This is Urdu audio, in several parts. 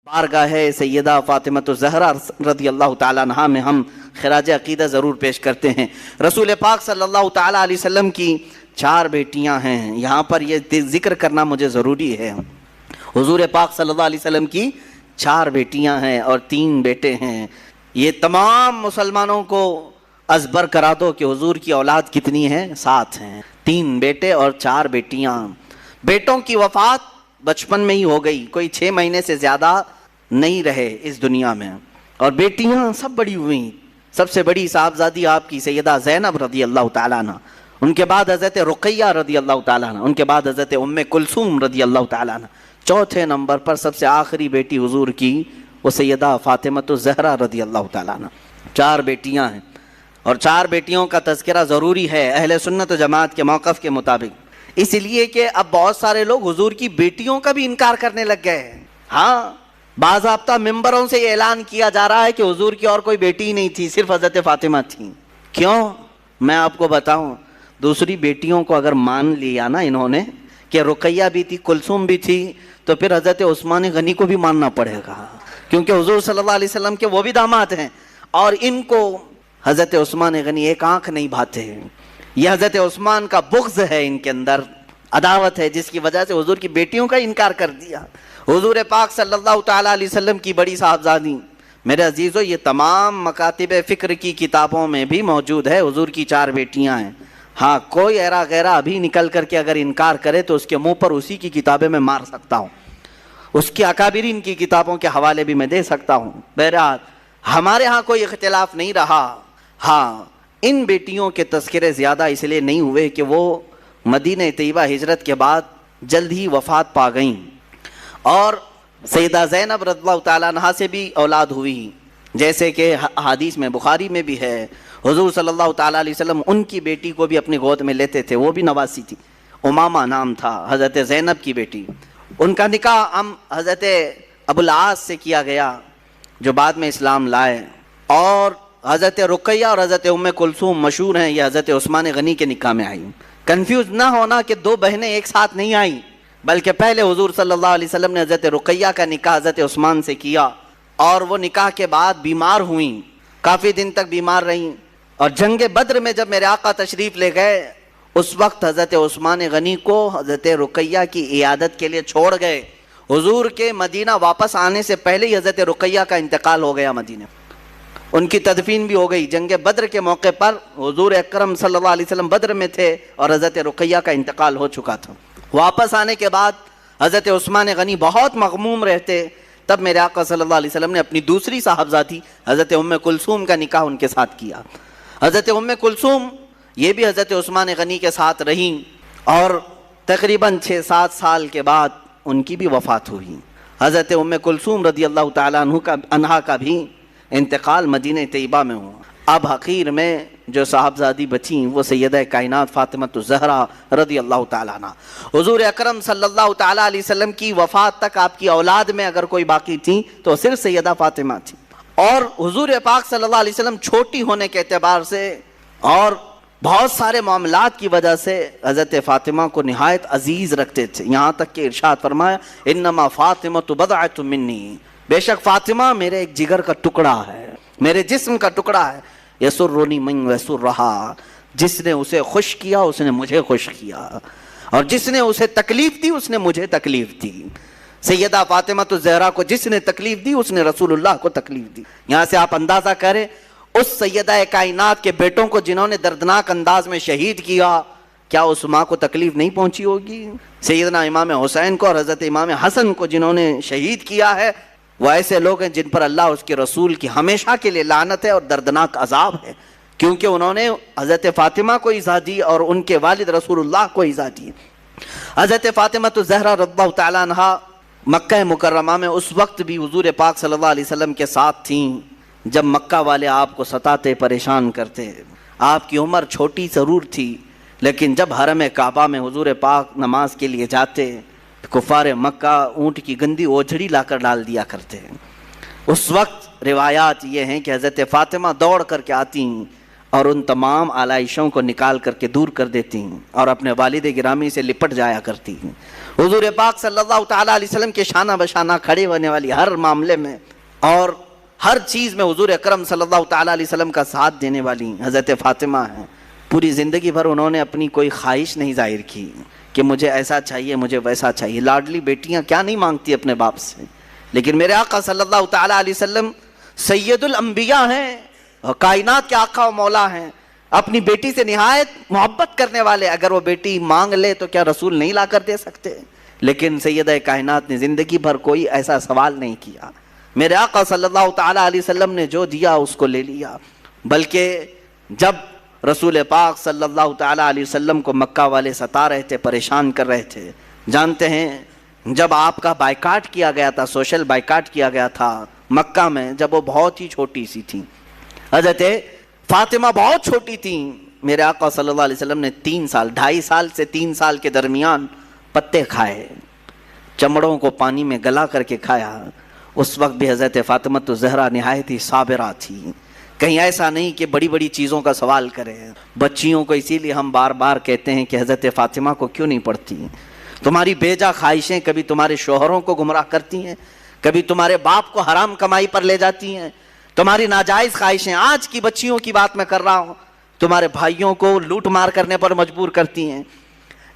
بارگاہ ہے سیدہ فاطمۃ الزہرا رضی اللہ تعالیٰ عنہا میں ہم خراج عقیدہ ضرور پیش کرتے ہیں۔ رسول پاک صلی اللہ تعالیٰ علیہ وسلم کی 4 بیٹیاں ہیں، یہاں پر یہ ذکر کرنا مجھے ضروری ہے۔ حضور پاک صلی اللہ علیہ وسلم کی 4 بیٹیاں ہیں اور 3 بیٹے ہیں۔ یہ تمام مسلمانوں کو ازبر کرا دو کہ حضور کی اولاد کتنی ہے، 7 ہیں، 3 بیٹے اور 4 بیٹیاں۔ بیٹوں کی وفات بچپن میں ہی ہو گئی، کوئی 6 مہینے سے زیادہ نہیں رہے اس دنیا میں، اور بیٹیاں سب بڑی ہوئیں۔ سب سے بڑی صاحبزادی آپ کی سیدہ زینب رضی اللہ تعالیٰ عنہ، ان کے بعد حضرت رقیہ رضی اللہ تعالیٰ عنہ، ان کے بعد حضرت ام کلثوم رضی اللہ تعالیٰ عنہ، چوتھے نمبر پر سب سے آخری بیٹی حضور کی وہ سیدہ فاطمۃ الزہرا رضی اللہ تعالیٰ عنہ۔ 4 بیٹیاں ہیں اور 4 بیٹیوں کا تذکرہ ضروری ہے اہل سنت و جماعت کے موقف کے مطابق، اس لیے کہ اب بہت سارے لوگ حضور کی بیٹیوں کا بھی انکار کرنے لگ گئے ہیں۔ ہاں، باضابطہ ممبروں سے یہ اعلان کیا جا رہا ہے کہ حضور کی اور کوئی بیٹی ہی نہیں تھی، صرف حضرت فاطمہ تھی۔ کیوں؟ میں آپ کو بتاؤں، دوسری بیٹیوں کو اگر مان لیا نا انہوں نے کہ رقیہ بھی تھی، کلثوم بھی تھی، تو پھر حضرت عثمان غنی کو بھی ماننا پڑے گا، کیونکہ حضور صلی اللہ علیہ وسلم کے وہ بھی داماد ہیں، اور ان کو حضرت عثمان غنی ایک آنکھ نہیں بھاتے ہیں۔ یہ حضرت عثمان کا بغض ہے، ان کے اندر عداوت ہے، جس کی وجہ سے حضور کی بیٹیوں کا انکار کر دیا۔ حضور پاک صلی اللہ تعالیٰ علیہ وسلم کی بڑی صاحبزادی، میرے عزیزو، یہ تمام مکاتب فکر کی کتابوں میں بھی موجود ہے، حضور کی 4 بیٹیاں ہیں۔ ہاں، کوئی ایرا غیرہ ابھی نکل کر کے اگر انکار کرے تو اس کے منہ پر اسی کی کتابیں میں مار سکتا ہوں، اس کی اکابرین کی کتابوں کے حوالے بھی میں دے سکتا ہوں۔ بہرحال ہمارے ہاں کوئی اختلاف نہیں رہا۔ ہاں، ان بیٹیوں کے تذکرے زیادہ اس لیے نہیں ہوئے کہ وہ مدینہ طیبہ ہجرت کے بعد جلد ہی وفات پا گئیں، اور سیدہ زینب رضی اللہ تعالیٰ عنہا سے بھی اولاد ہوئی، جیسے کہ حدیث میں بخاری میں بھی ہے، حضور صلی اللہ تعالیٰ علیہ وسلم ان کی بیٹی کو بھی اپنی گود میں لیتے تھے، وہ بھی نواسی تھی، امامہ نام تھا حضرت زینب کی بیٹی۔ ان کا نکاح حضرت ابو العاص سے کیا گیا جو بعد میں اسلام لائے، اور حضرت رقیہ اور حضرت ام کلثوم مشہور ہیں، یہ حضرت عثمان غنی کے نکاح میں آئی۔ کنفیوز نہ ہونا کہ 2 بہنیں ایک ساتھ نہیں آئیں، بلکہ پہلے حضور صلی اللہ علیہ وسلم نے حضرت رقیہ کا نکاح حضرت عثمان سے کیا، اور وہ نکاح کے بعد بیمار ہوئیں، کافی دن تک بیمار رہیں، اور جنگ بدر میں جب میرے آقا تشریف لے گئے اس وقت حضرت عثمان غنی کو حضرت رقیہ کی عیادت کے لیے چھوڑ گئے۔ حضور کے مدینہ واپس آنے سے پہلے ہی حضرت رقیہ کا انتقال ہو گیا مدینہ، ان کی تدفین بھی ہو گئی۔ جنگ بدر کے موقع پر حضور اکرم صلی اللہ علیہ وسلم بدر میں تھے اور حضرت رقیہ کا انتقال ہو چکا تھا۔ واپس آنے کے بعد حضرت عثمان غنی بہت مغموم رہتے، تب میرے آقا صلی اللہ علیہ وسلم نے اپنی دوسری صاحبزادی حضرت ام کلثوم کا نکاح ان کے ساتھ کیا۔ حضرت ام کلثوم یہ بھی حضرت عثمان غنی کے ساتھ رہیں، اور تقریباً 6-7 سال کے بعد ان کی بھی وفات ہوئی۔ حضرت ام کلثوم رضی اللہ تعالیٰ عنہا کا بھی انتقال مدینہ طیبہ میں ہوا۔ اب حقیر میں جو صاحبزادی بچیں وہ سیدہ کائنات فاطمۃ الزہرا رضی اللہ تعالیٰ عنہ۔ حضور اکرم صلی اللہ تعالیٰ علیہ وسلم کی وفات تک آپ کی اولاد میں اگر کوئی باقی تھی تو صرف سیدہ فاطمہ تھی، اور حضور پاک صلی اللہ علیہ وسلم چھوٹی ہونے کے اعتبار سے اور بہت سارے معاملات کی وجہ سے حضرت فاطمہ کو نہایت عزیز رکھتے تھے، یہاں تک کہ ارشاد فرمایا انما فاطمۃ بضعۃ منی، بے شک فاطمہ میرے ایک جگر کا ٹکڑا ہے، میرے جسم کا ٹکڑا ہے، یسرنی من یسرہا، جس نے اسے خوش کیا اس نے مجھے خوش کیا، اور جس نے اسے تکلیف دی اس نے مجھے تکلیف دی۔ سیدہ فاطمۃ الزہرا کو جس نے تکلیف دی اس نے رسول اللہ کو تکلیف دی۔ یہاں سے آپ اندازہ کریں اس سیدہ کائنات کے بیٹوں کو جنہوں نے دردناک انداز میں شہید کیا، کیا اس ماں کو تکلیف نہیں پہنچی ہوگی؟ سیدنا امام حسین کو اور حضرت امام حسن کو جنہوں نے شہید کیا ہے، وہ ایسے لوگ ہیں جن پر اللہ اس کے رسول کی ہمیشہ کے لیے لعنت ہے اور دردناک عذاب ہے، کیونکہ انہوں نے حضرت فاطمہ کو ایذا دی اور ان کے والد رسول اللہ کو ایذا دی۔ حضرت فاطمۃ الزہرا رضی اللہ تعالیٰ عنہا مکہ مکرمہ میں اس وقت بھی حضور پاک صلی اللہ علیہ وسلم کے ساتھ تھیں جب مکہ والے آپ کو ستاتے پریشان کرتے۔ آپ کی عمر چھوٹی ضرور تھی، لیکن جب حرم کعبہ میں حضور پاک نماز کے لیے جاتے، کفار مکہ اونٹ کی گندی اوجھڑی لا کر ڈال دیا کرتے ہیں۔ اس وقت روایات یہ ہیں کہ حضرت فاطمہ دوڑ کر کے آتی اور ان تمام آلائشوں کو نکال کر کے دور کر دیتی اور اپنے والد گرامی سے لپٹ جایا کرتی. حضور پاک صلی اللہ تعالیٰ علیہ وسلم کے شانہ بشانہ کھڑے ہونے والی ہر معاملے میں اور ہر چیز میں حضور اکرم صلی اللہ تعالیٰ علیہ وسلم کا ساتھ دینے والی حضرت فاطمہ ہیں. پوری زندگی بھر انہوں نے اپنی کوئی خواہش نہیں ظاہر کی کہ مجھے ایسا چاہیے مجھے ویسا چاہیے. لاڈلی بیٹیاں کیا نہیں مانگتی اپنے باپ سے, لیکن میرے آقا صلی اللہ تعالیٰ علیہ وسلم سید الانبیاء ہیں, کائنات کے آقا و مولا ہیں, اپنی بیٹی سے نہایت محبت کرنے والے. اگر وہ بیٹی مانگ لے تو کیا رسول نہیں لا کر دے سکتے؟ لیکن سیدہ کائنات نے زندگی بھر کوئی ایسا سوال نہیں کیا. میرے آقا صلی اللہ تعالیٰ علیہ وسلم نے جو دیا اس کو لے لیا. بلکہ جب رسول پاک صلی اللہ تعالیٰ علیہ وسلم کو مکہ والے ستا رہے تھے, پریشان کر رہے تھے, جانتے ہیں جب آپ کا بائیکاٹ کیا گیا تھا, سوشل بائیکاٹ کیا گیا تھا مکہ میں, جب وہ بہت ہی چھوٹی سی تھی, حضرت فاطمہ بہت چھوٹی تھی, میرے آقا صلی اللہ علیہ وسلم نے 3 سال 2.5 سال سے 3 سال کے درمیان پتے کھائے, چمڑوں کو پانی میں گلا کر کے کھایا. اس وقت بھی حضرت فاطمہ تو زہرا نہایت ہی صابرہ تھی. کہیں ایسا نہیں کہ بڑی بڑی چیزوں کا سوال کریں. بچیوں کو اسی لیے ہم بار بار کہتے ہیں کہ حضرت فاطمہ کو کیوں نہیں پڑھتی؟ تمہاری بیجا خواہشیں کبھی تمہارے شوہروں کو گمراہ کرتی ہیں, کبھی تمہارے باپ کو حرام کمائی پر لے جاتی ہیں. تمہاری ناجائز خواہشیں, آج کی بچیوں کی بات میں کر رہا ہوں, تمہارے بھائیوں کو لوٹ مار کرنے پر مجبور کرتی ہیں,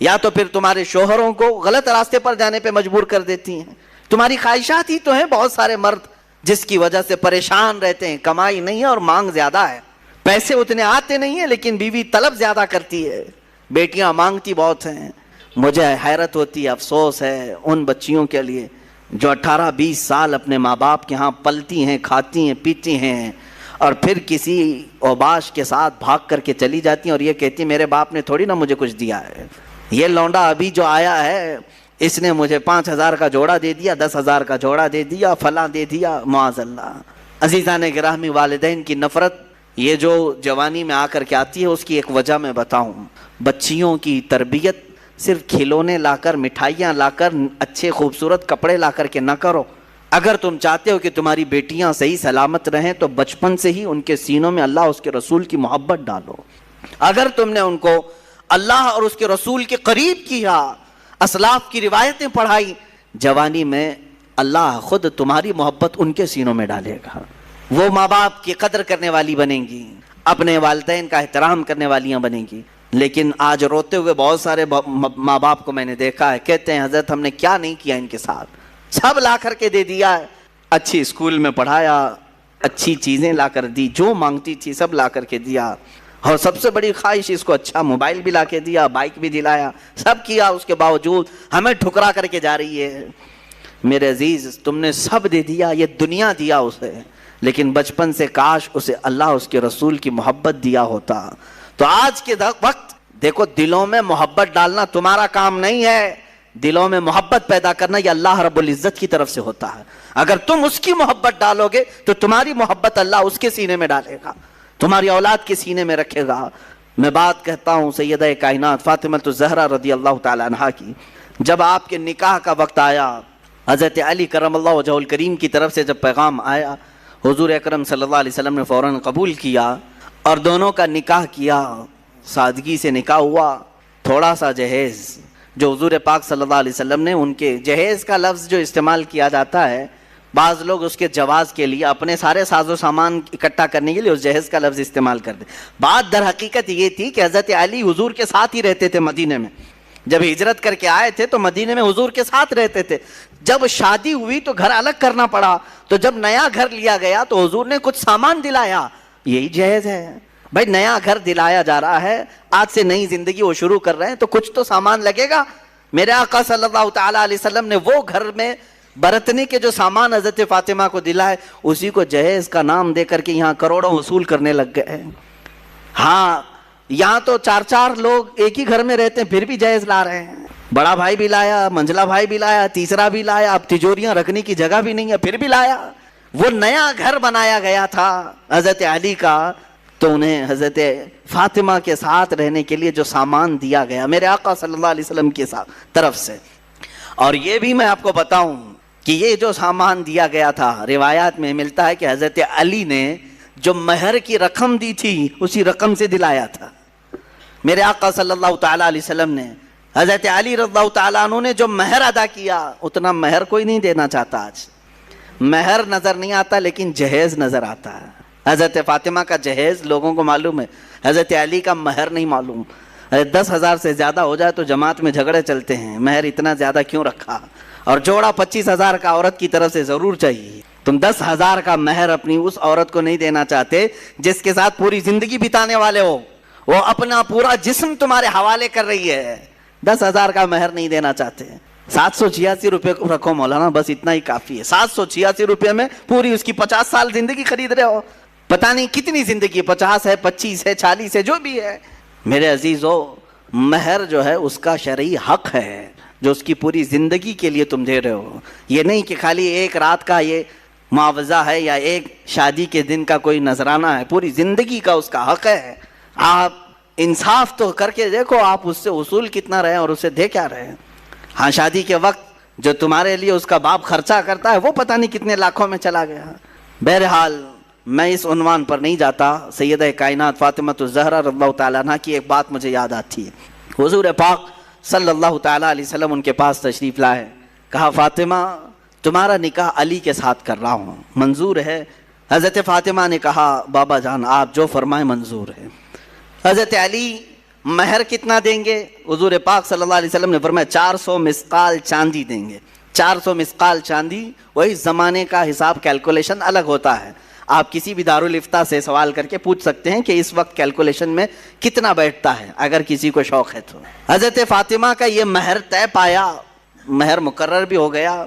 یا تو پھر تمہارے شوہروں کو غلط راستے پر جانے پہ مجبور کر دیتی ہیں. تمہاری خواہشات ہی تو ہیں. بہت سارے مرد جس کی وجہ سے پریشان رہتے ہیں, کمائی نہیں ہے اور مانگ زیادہ ہے, پیسے اتنے آتے نہیں ہیں لیکن بیوی طلب زیادہ کرتی ہے, بیٹیاں مانگتی بہت ہیں. مجھے حیرت ہوتی ہے, افسوس ہے ان بچیوں کے لیے جو 18-20 سال اپنے ماں باپ کے ہاں پلتی ہیں, کھاتی ہیں, پیتی ہیں, اور پھر کسی اوباش کے ساتھ بھاگ کر کے چلی جاتی ہیں اور یہ کہتی ہیں میرے باپ نے تھوڑی نہ مجھے کچھ دیا ہے, یہ لونڈا ابھی جو آیا ہے اس نے مجھے 5,000 کا جوڑا دے دیا, 10,000 کا جوڑا دے دیا, فلاں دے دیا, معاذ اللہ. عزیزان گرامی, والدین کی نفرت یہ جو جوانی میں آ کر کے آتی ہے اس کی ایک وجہ میں بتاؤں. بچیوں کی تربیت صرف کھلونے لا کر, مٹھائیاں لا کر, اچھے خوبصورت کپڑے لا کر کے نہ کرو. اگر تم چاہتے ہو کہ تمہاری بیٹیاں صحیح سلامت رہیں تو بچپن سے ہی ان کے سینوں میں اللہ اس کے رسول کی محبت ڈالو. اگر تم نے ان کو اللہ اور اس کے رسول کے قریب کیا, اسلاف کی روایتیں پڑھائی, جوانی میں اللہ خود تمہاری محبت ان کے سینوں میں ڈالے گا. وہ ماں باپ کی قدر کرنے والی بنیں گی, اپنے والدین کا احترام کرنے والیاں بنیں گی. لیکن آج روتے ہوئے بہت سارے ماں باپ کو میں نے دیکھا ہے, کہتے ہیں حضرت ہم نے کیا نہیں کیا ان کے ساتھ, سب لا کر کے دے دیا ہے, اچھی اسکول میں پڑھایا, اچھی چیزیں لا کر دی, جو مانگتی تھی سب لا کر کے دیا, اور سب سے بڑی خواہش اس کو اچھا موبائل بھی لا کے دیا, بائک بھی دلایا, سب کیا, اس کے باوجود ہمیں ٹھکرا کر کے جا رہی ہے. میرے عزیز, تم نے سب دے دیا, یہ دنیا دیا اسے, لیکن بچپن سے کاش اسے اللہ اس کے رسول کی محبت دیا ہوتا. تو آج کے وقت دیکھو, دلوں میں محبت ڈالنا تمہارا کام نہیں ہے, دلوں میں محبت پیدا کرنا یہ اللہ رب العزت کی طرف سے ہوتا ہے. اگر تم اس کی محبت ڈالو گے تو تمہاری محبت اللہ اس کے سینے میں ڈالے گا, تمہاری اولاد کے سینے میں رکھے گا. میں بات کہتا ہوں سیدہ کائنات فاطمہ الزہرا رضی اللہ تعالی عنہا کی. جب آپ کے نکاح کا وقت آیا, حضرت علی کرم اللہ وجہہ الکریم کی طرف سے جب پیغام آیا, حضور اکرم صلی اللہ علیہ وسلم نے فوراً قبول کیا اور دونوں کا نکاح کیا. سادگی سے نکاح ہوا. تھوڑا سا جہیز جو حضور پاک صلی اللہ علیہ وسلم نے, ان کے جہیز کا لفظ جو استعمال کیا جاتا ہے, بعض لوگ اس کے جواز کے لیے اپنے سارے ساز و سامان اکٹھا کرنے کے لیے اس جہیز کا لفظ استعمال کرتے. بات در حقیقت یہ تھی کہ حضرت علی حضور کے ساتھ ہی رہتے تھے مدینے میں. جب ہجرت کر کے آئے تھے تو مدینے میں حضور کے ساتھ رہتے تھے. جب شادی ہوئی تو گھر الگ کرنا پڑا, تو جب نیا گھر لیا گیا تو حضور نے کچھ سامان دلایا. یہی جہیز ہے بھائی, نیا گھر دلایا جا رہا ہے, آج سے نئی زندگی وہ شروع کر رہے ہیں تو کچھ تو سامان لگے گا. میرے آقا صلی اللہ تعالیٰ علیہ وسلم نے وہ گھر میں برتنے کے جو سامان حضرت فاطمہ کو دلائے, اسی کو جہیز کا نام دے کر کے یہاں کروڑوں وصول کرنے لگ گئے. ہاں, یہاں تو 4 لوگ ایک ہی گھر میں رہتے ہیں پھر بھی جہیز لا رہے ہیں. بڑا بھائی بھی لایا, منجلا بھائی بھی لایا, تیسرا بھی لایا, اب تجوریاں رکھنے کی جگہ بھی نہیں ہے پھر بھی لایا. وہ نیا گھر بنایا گیا تھا حضرت علی کا, تو انہیں حضرت فاطمہ کے ساتھ رہنے کے لیے جو سامان دیا گیا میرے آقا صلی اللہ علیہ وسلم کی طرف سے. اور یہ بھی میں آپ کو بتاؤں کہ یہ جو سامان دیا گیا تھا, روایات میں ملتا ہے کہ حضرت علی نے جو مہر کی رقم دی تھی اسی رقم سے دلایا تھا. میرے آقا صلی اللہ تعالیٰ علیہ وسلم نے حضرت علی رضی اللہ تعالیٰ عنہ نے جو مہر ادا کیا اتنا مہر کوئی نہیں دینا چاہتا. آج مہر نظر نہیں آتا لیکن جہیز نظر آتا ہے. حضرت فاطمہ کا جہیز لوگوں کو معلوم ہے, حضرت علی کا مہر نہیں معلوم. 10,000 سے زیادہ ہو جائے تو جماعت میں جھگڑے چلتے ہیں, مہر اتنا زیادہ کیوں رکھا, اور جوڑا 25,000 کا عورت کی طرف سے ضرور چاہیے. تم 10,000 کا مہر اپنی اس عورت کو نہیں دینا چاہتے جس کے ساتھ پوری زندگی بتانے والے ہو, وہ اپنا پورا جسم تمہارے حوالے کر رہی ہے. 10,000 کا مہر نہیں دینا چاہتے. 786 روپے کو رکھو مولانا, بس اتنا ہی کافی ہے. 786 روپے میں پوری اس کی 50 سال زندگی خرید رہے ہو. پتہ نہیں کتنی زندگی, 50 ہے, 25 ہے, 40 ہے, جو بھی ہے. میرے عزیزو, مہر جو ہے اس کا شرعی حق ہے جو اس کی پوری زندگی کے لیے تم دے رہے ہو. یہ نہیں کہ خالی ایک رات کا یہ معاوضہ ہے یا ایک شادی کے دن کا کوئی نذرانہ ہے, پوری زندگی کا اس کا حق ہے. آپ انصاف تو کر کے دیکھو آپ اس سے اصول کتنا رہے اور اسے دے کیا رہے. ہاں, شادی کے وقت جو تمہارے لیے اس کا باپ خرچہ کرتا ہے وہ پتہ نہیں کتنے لاکھوں میں چلا گیا. بہرحال میں اس عنوان پر نہیں جاتا. سیدہ کائنات فاطمہ الزہرا رضی اللہ تعالیٰ عنہ کی ایک بات مجھے یاد آتی ہے. حضور پاک صلی اللہ تعالیٰ علیہ وسلم ان کے پاس تشریف لائے, کہا فاطمہ تمہارا نکاح علی کے ساتھ کر رہا ہوں, منظور ہے؟ حضرت فاطمہ نے کہا بابا جان آپ جو فرمائیں منظور ہے. حضرت علی مہر کتنا دیں گے؟ حضور پاک صلی اللہ علیہ وسلم نے فرمایا 400 مسقال چاندی دیں گے. 400 مسقال چاندی, وہی زمانے کا حساب کیلکولیشن الگ ہوتا ہے. آپ کسی بھی دارالفتہ سے سوال کر کے پوچھ سکتے ہیں کہ اس وقت کیلکولیشن میں کتنا بیٹھتا ہے اگر کسی کو شوق ہے تو. حضرت فاطمہ کا یہ مہر طے پایا, مہر مقرر بھی ہو گیا.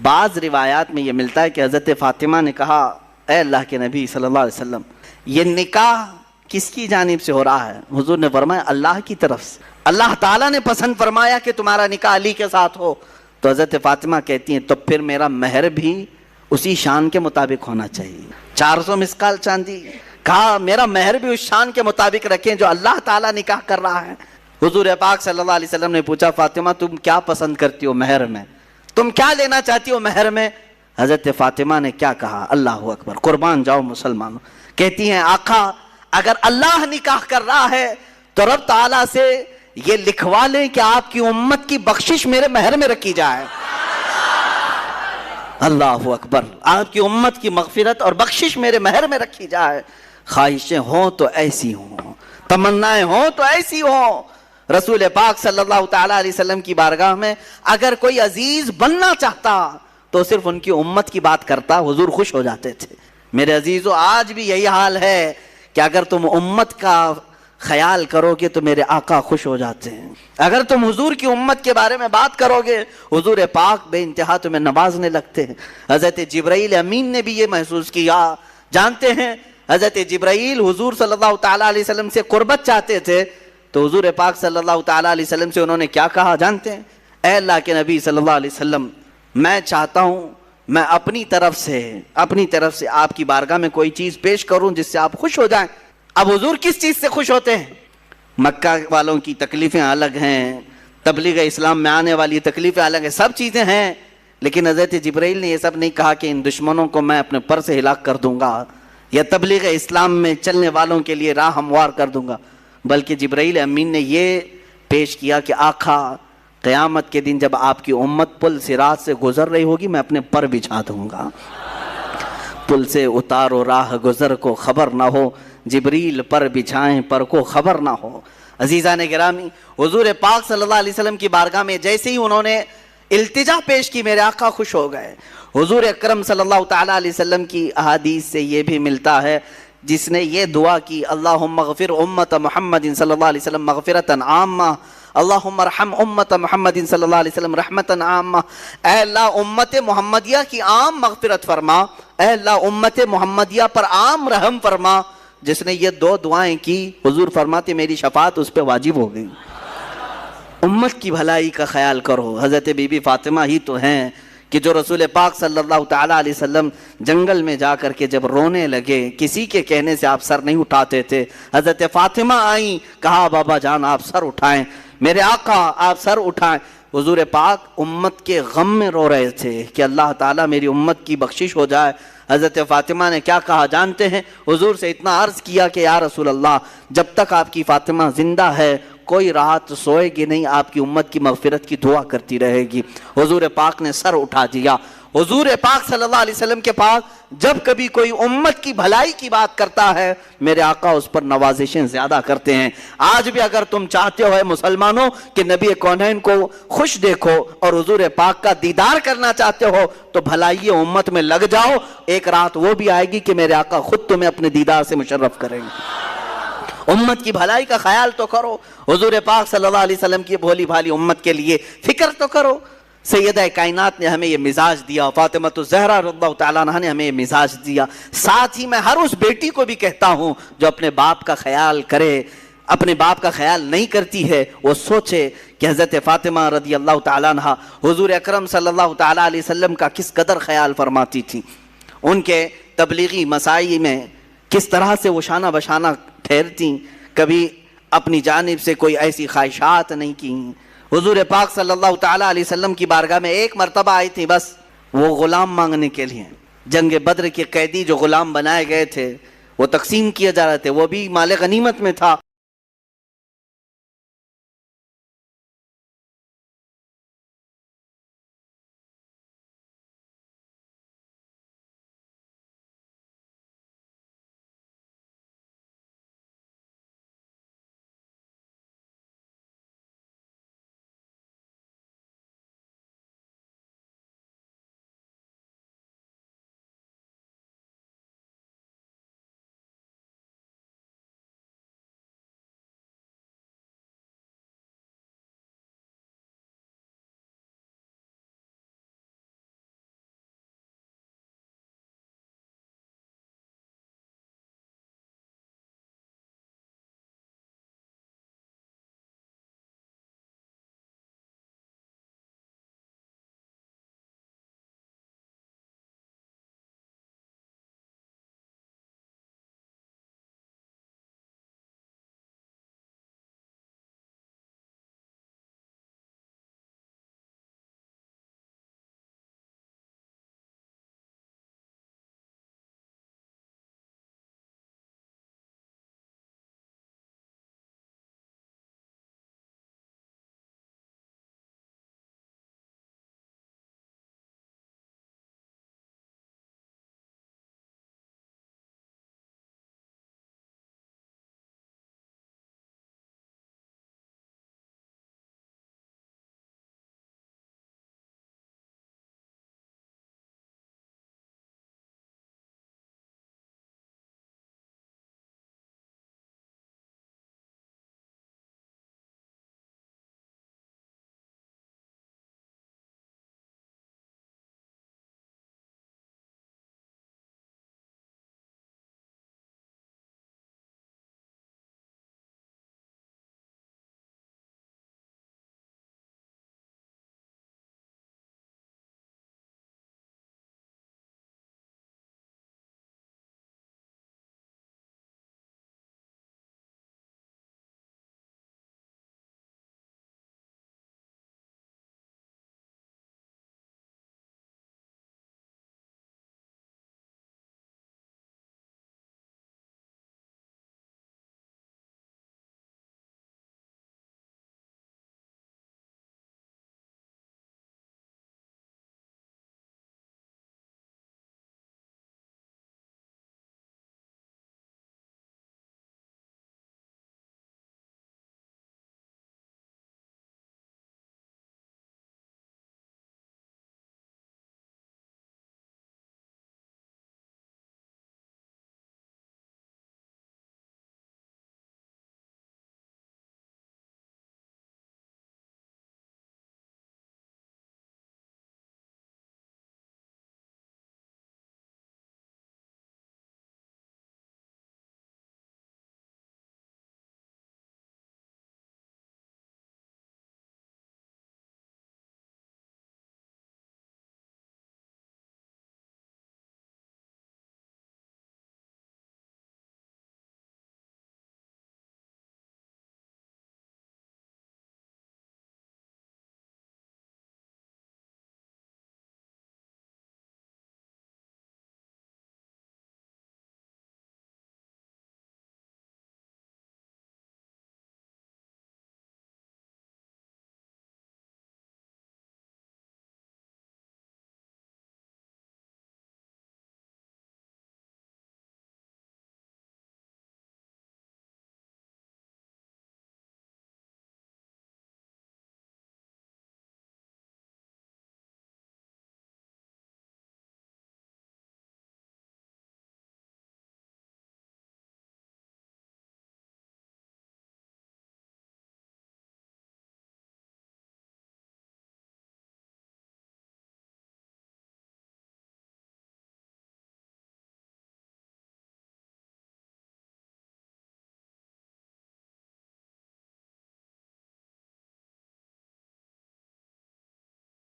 بعض روایات میں یہ ملتا ہے کہ حضرت فاطمہ نے کہا اے اللہ کے نبی صلی اللہ علیہ وسلم یہ نکاح کس کی جانب سے ہو رہا ہے؟ حضور نے فرمایا اللہ کی طرف سے. اللہ تعالیٰ نے پسند فرمایا کہ تمہارا نکاح علی کے ساتھ ہو. تو حضرت فاطمہ کہتی ہیں تو پھر میرا مہر بھی اسی شان کے مطابق ہونا چاہیے. 400 مسقال چاندی, کہا میرا مہر بھی اس شان کے مطابق رکھیں جو اللہ تعالیٰ نکاح کر رہا ہے. حضور پاک صلی اللہ علیہ وسلم نے پوچھا فاطمہ تم کیا پسند کرتی ہو مہر میں, تم کیا لینا چاہتی ہو مہر میں؟ حضرت فاطمہ نے کیا کہا, اللہ اکبر, قربان جاؤ مسلمانوں. کہتی ہیں آقا اگر اللہ نکاح کر رہا ہے تو رب تعالیٰ سے یہ لکھوا لیں کہ آپ کی امت کی بخشش میرے مہر میں رکھی جائے. اللہ اکبر, آپ کی امت کی مغفرت اور بخشش میرے مہر میں رکھی جائے. خواہشیں ہوں تو ایسی ہوں, تمنائیں ہوں تو ایسی ہوں. رسول پاک صلی اللہ تعالیٰ علیہ وسلم کی بارگاہ میں اگر کوئی عزیز بننا چاہتا تو صرف ان کی امت کی بات کرتا, حضور خوش ہو جاتے تھے. میرے عزیزو آج بھی یہی حال ہے کہ اگر تم امت کا خیال کرو گے تو میرے آقا خوش ہو جاتے ہیں. اگر تم حضور کی امت کے بارے میں بات کرو گے حضور پاک بے انتہا تمہیں نوازنے لگتے ہیں. حضرت جبرائیل امین نے بھی یہ محسوس کیا. جانتے ہیں حضرت جبرائیل حضور صلی اللہ تعالیٰ علیہ وسلم سے قربت چاہتے تھے تو حضور پاک صلی اللہ تعالیٰ علیہ وسلم سے انہوں نے کیا کہا جانتے ہیں؟ اے اللہ کے نبی صلی اللہ علیہ وسلم میں چاہتا ہوں میں اپنی طرف سے آپ کی بارگاہ میں کوئی چیز پیش کروں جس سے آپ خوش ہو جائیں. اب حضور کس چیز سے خوش ہوتے ہیں؟ مکہ والوں کی تکلیفیں الگ ہیں, تبلیغ اسلام میں آنے والی تکلیفیں الگ ہیں, سب چیزیں ہیں, لیکن حضرت جبرائیل نے یہ سب نہیں کہا کہ ان دشمنوں کو میں اپنے پر سے ہلاک کر دوں گا یا تبلیغ اسلام میں چلنے والوں کے لیے راہ ہموار کر دوں گا, بلکہ جبرائیل امین نے یہ پیش کیا کہ آقا قیامت کے دن جب آپ کی امت پل صراط سے گزر رہی ہوگی میں اپنے پر بچھا دوں گا. پل سے اتارو راہ گزر کو خبر نہ ہو, جبریل پر بچھائیں پر کو خبر نہ ہو. عزیزان گرامی, حضور پاک صلی اللہ علیہ وسلم کی بارگاہ میں جیسے ہی انہوں نے التجا پیش کی میرے آقا خوش ہو گئے. حضور اکرم صلی اللہ تعالیٰ علیہ وسلم کی احادیث سے یہ بھی ملتا ہے جس نے یہ دعا کی اللہم اغفر امت محمد صلی اللہ علیہ وسلم مغفرتا عامہ, اللہم ارحم امت محمد صلی اللہ علیہ وسلم رحمتا عامہ. اے اللہ امت محمدیہ کی عام مغفرت فرما, اے اللہ امت محمدیہ پر عام رحم فرما. جس نے یہ دو دعائیں کی حضور فرماتے میری شفاعت اس پہ واجب ہو گئی. امت کی بھلائی کا خیال کرو. حضرت بی بی فاطمہ ہی تو ہیں کہ جو رسول پاک صلی اللہ تعالیٰ علیہ وسلم جنگل میں جا کر کے جب رونے لگے کسی کے کہنے سے آپ سر نہیں اٹھاتے تھے, حضرت فاطمہ آئیں, کہا بابا جان آپ سر اٹھائیں, میرے آقا آپ سر اٹھائیں. حضور پاک امت کے غم میں رو رہے تھے کہ اللہ تعالیٰ میری امت کی بخشش ہو جائے۔ حضرت فاطمہ نے کیا کہا جانتے ہیں؟ حضور سے اتنا عرض کیا کہ یا رسول اللہ، جب تک آپ کی فاطمہ زندہ ہے کوئی رات سوئے گی نہیں، آپ کی امت کی مغفرت کی دعا کرتی رہے گی۔ حضور پاک نے سر اٹھا دیا۔ حضور پاک صلی اللہ علیہ وسلم کے پاس جب کبھی کوئی امت کی بھلائی کی بات کرتا ہے، میرے آقا اس پر نوازشیں زیادہ کرتے ہیں۔ آج بھی اگر تم چاہتے ہو مسلمانوں کہ نبی کونین کو خوش دیکھو اور حضور پاک کا دیدار کرنا چاہتے ہو تو بھلائی امت میں لگ جاؤ، ایک رات وہ بھی آئے گی کہ میرے آقا خود تمہیں اپنے دیدار سے مشرف کریں گے۔ امت کی بھلائی کا خیال تو کرو، حضور پاک صلی اللہ علیہ وسلم کی بھولی بھالی امت کے لیے فکر تو کرو۔ سیدہ کائنات نے ہمیں یہ مزاج دیا، فاطمہ الزہرا رضی اللہ تعالیٰ عنہا نے ہمیں یہ مزاج دیا۔ ساتھ ہی میں ہر اس بیٹی کو بھی کہتا ہوں جو اپنے باپ کا خیال کرے، اپنے باپ کا خیال نہیں کرتی ہے، وہ سوچے کہ حضرت فاطمہ رضی اللہ تعالیٰ عنہا حضور اکرم صلی اللہ تعالیٰ علیہ وسلم کا کس قدر خیال فرماتی تھی، ان کے تبلیغی مساعی میں کس طرح سے وہ شانہ بشانہ ٹھہرتی، کبھی اپنی جانب سے کوئی ایسی خواہشات نہیں کی۔ حضور پاک صلی اللہ تعالیٰ علیہ وسلم کی بارگاہ میں ایک مرتبہ آئی تھی، بس وہ غلام مانگنے کے لیے۔ جنگ بدر کے قیدی جو غلام بنائے گئے تھے وہ تقسیم کیے جا رہے تھے، وہ بھی مال غنیمت میں تھا۔